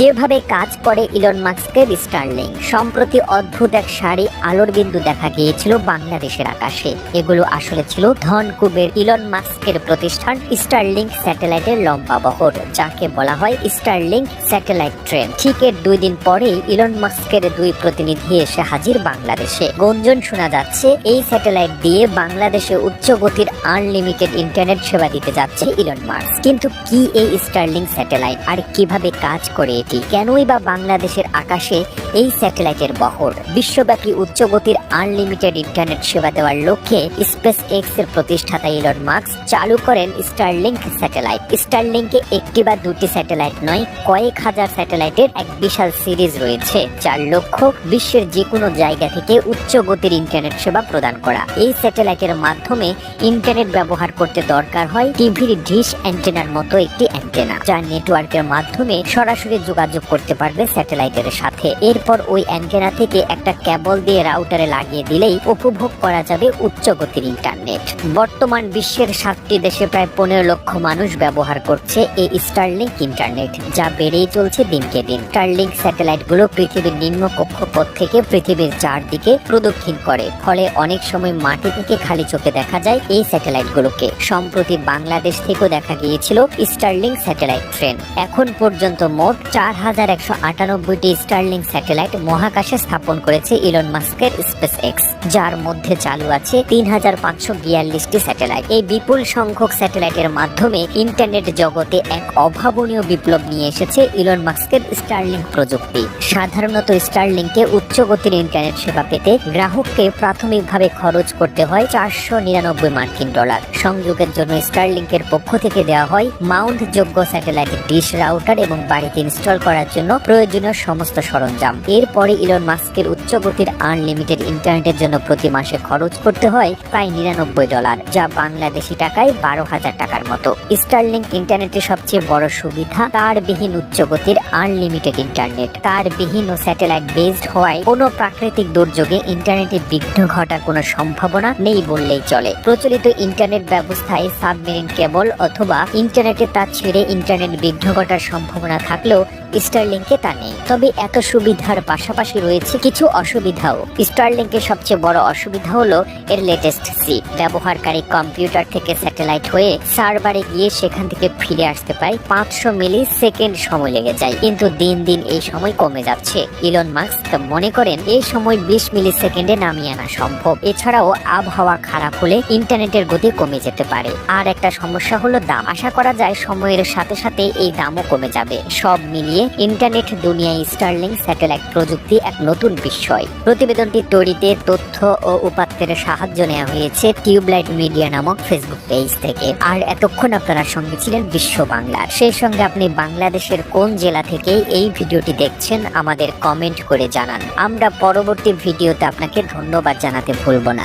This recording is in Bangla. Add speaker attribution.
Speaker 1: যেভাবে কাজ করে ইলন মাস্কের স্টারলিংক, সম্প্রতি অদ্ভুত এক সারি আলোর বিন্দু দেখা গিয়েছিল বাংলাদেশের আকাশে। এগুলো আসলে ছিল ধনকুবের ইলন মাস্কের প্রতিষ্ঠান স্টারলিংক স্যাটেলাইটের লম্বা বহর, যাকে বলা হয় স্টারলিংক স্যাটেলাইট ট্রেন। ঠিক এর 2 দিন পরেই ইলন মাস্কের 2 প্রতিনিধি এসে হাজির বাংলাদেশে। গুঞ্জন শোনা যাচ্ছে এই স্যাটেলাইট দিয়ে বাংলাদেশে উচ্চ গতির আনলিমিটেড ইন্টারনেট সেবা দিতে যাচ্ছে ইলন মাস্ক। কিন্তু কি এই স্টারলিংক স্যাটেলাইট, আর কিভাবে কাজ করে এটি, কেনই বা বাংলাদেশের আকাশে এই স্যাটেলাইটের বহর? বিশ্বব্যাপী উচ্চ গতির আনলিমিটেড ইন্টারনেট সেবা দেওয়ার লক্ষ্যে স্পেস এক্স এর প্রতিষ্ঠাতা ইলন মাস্ক চালু করেন স্টারলিংক স্যাটেলাইট। স্টারলিংকে একটি বা দুটি স্যাটেলাইট নয়, কয়েক হাজার স্যাটেলাইটের এক বিশাল সিরিজ রয়েছে, যার লক্ষ্য বিশ্বের যে কোনো জায়গা থেকে উচ্চ গতির ইন্টারনেট সেবা প্রদান করা। এই স্যাটেলাইটের মাধ্যমে ইন্টারনেট ব্যবহার করতে দরকার হয় টিভির ডিশ অ্যান্টেনার মতো একটি অ্যান্টেনা, যা নেটওয়ার্কের মাধ্যমে সরাসরি যোগাযোগ করতে পারবে স্যাটেলাইটের সাথে। এরপর ওই অ্যান্টেনা থেকে একটা কেবল দিয়ে রাউটারে লাগিয়ে দিলেই উপভোগ করা যাবে উচ্চ গতির ইন্টারনেট। বর্তমান বিশ্বের 7টি দেশে প্রায় 15 লক্ষ মানুষ ব্যবহার করছে এই স্টারলিংক ইন্টারনেট, যা বেড়েই চলছে দিনকে দিন। স্টারলিংক স্যাটেলাইট গুলো পৃথিবীর নিম্ন কক্ষপথ থেকে পৃথিবীর চারদিকে প্রদক্ষিণ করে, ফলে অনেক সময় মাটি থেকে খালি চোখে দেখা যায় এই স্যাটেলাইট গুলোকে। সম্প্রতি বাংলাদেশ থেকেও দেখা গিয়েছিল স্টারলিংক স্যাটেলাইট ট্রেন। এখন পর্যন্ত মোট 4198টি স্টারলিংক স্যাটেলাইট মহাকাশে স্থাপন করেছে ইলন মাস্কের স্পেস এক্স, যার মধ্যে চালু আছে 3542টি স্যাটেলাইট। এই বিপুল সংখ্যক স্যাটেলাইটের মাধ্যমে ইন্টারনেট জগতে এক অভাবনীয় বিপ্লব নিয়ে এসেছে ইলন মাস্কের স্টারলিংক প্রযুক্তি। সাধারণত স্টারলিংকে উচ্চ গতির ইন্টারনেট সেবা পেতে গ্রাহককে প্রাথমিকভাবে খরচ করতে হয় $499। সংযোগের জন্য স্টারলিংকের পক্ষ থেকে দেওয়া হয় মাউন্ট যোগ্য স্যাটেলাইট ডিশ, রাউটার এবং বাড়িতে ইনস্টল করার জন্য প্রয়োজনীয় সমস্ত সরঞ্জাম। এরপরে ইলন মাস্কের উচ্চ গতির আনলিমিটেড ইন্টারনেটের জন্য প্রতি মাসে খরচ করতে হয় প্রায় $99, যা বাংলাদেশি টাকায় 12,000 টাকার মতো। স্টারলিংক ইন্টারনেটের সবচেয়ে বড় সুবিধা তারবিহীন উচ্চ গতির আনলিমিটেড ইন্টারনেট। তারবিহীন ও স্যাটেলাইট বেসড হওয়ায় কোনো প্রাকৃতিক দুর্যোগে ইন্টারনেটে বিঘ্ন ঘটার কোনো সম্ভাবনা নেই বললেই চলে। প্রচলিত ইন্টারনেট ব্যবস্থায় সাবমেরিন কেবল অথবা ইন্টারনেটে তার ছেড়ে ইন্টারনেট বিঘ্ন ঘটার সম্ভাবনা থাকলেও স্টারলিংকে তা নেই। তবে এত সুবিধার পাশাপাশি রয়েছে কিছু অসুবিধাও। স্টারলিংকের সবচেয়ে বড় অসুবিধা হলো এর লেটেস্ট স্পিড। ব্যবহারকারী কম্পিউটার থেকে স্যাটেলাইট হয়ে সার্ভারে গিয়ে সেখান থেকে ফিরে আসতে প্রায় 500 মিলি সেকেন্ড সময় লেগে যায়, কিন্তু দিন দিন এই সময় কমে যাচ্ছে। ইলন মাস্ক মনে করেন এই সময় 20 মিলি সেকেন্ডে নামিয়ে আনা সম্ভব। এছাড়াও আবহাওয়া খারাপ হলে ইন্টারনেটের গতি কমে যেতে পারে। আর একটা সমস্যা হলো দাম। আশা করা যায় সময়ের সাথে সাথে এই দামও কমে যাবে। সব মিলিয়ে ইন্টারনেট দুনিয়ায় স্টারলিংক স্যাটেলাইট প্রযুক্তি এক নতুন বিষয়। প্রতিবেদনটি তৈরিতে তথ্য ও উপাত্তের সাহায্য নেওয়া হয়েছে টিউবলাইট মিডিয়া নামক ফেসবুক পেজ থেকে। আর এতক্ষণ আপনারা সঙ্গে ছিলেন বিশ্ব বাংলার। সেই সঙ্গে আপনি বাংলাদেশের কোন জেলা থেকে এই ভিডিওটি দেখছেন আমাদের কমেন্ট করে জানান। আমরা পরবর্তী ভিডিওতে আপনাকে ধন্যবাদ জানাতে ভুলব না।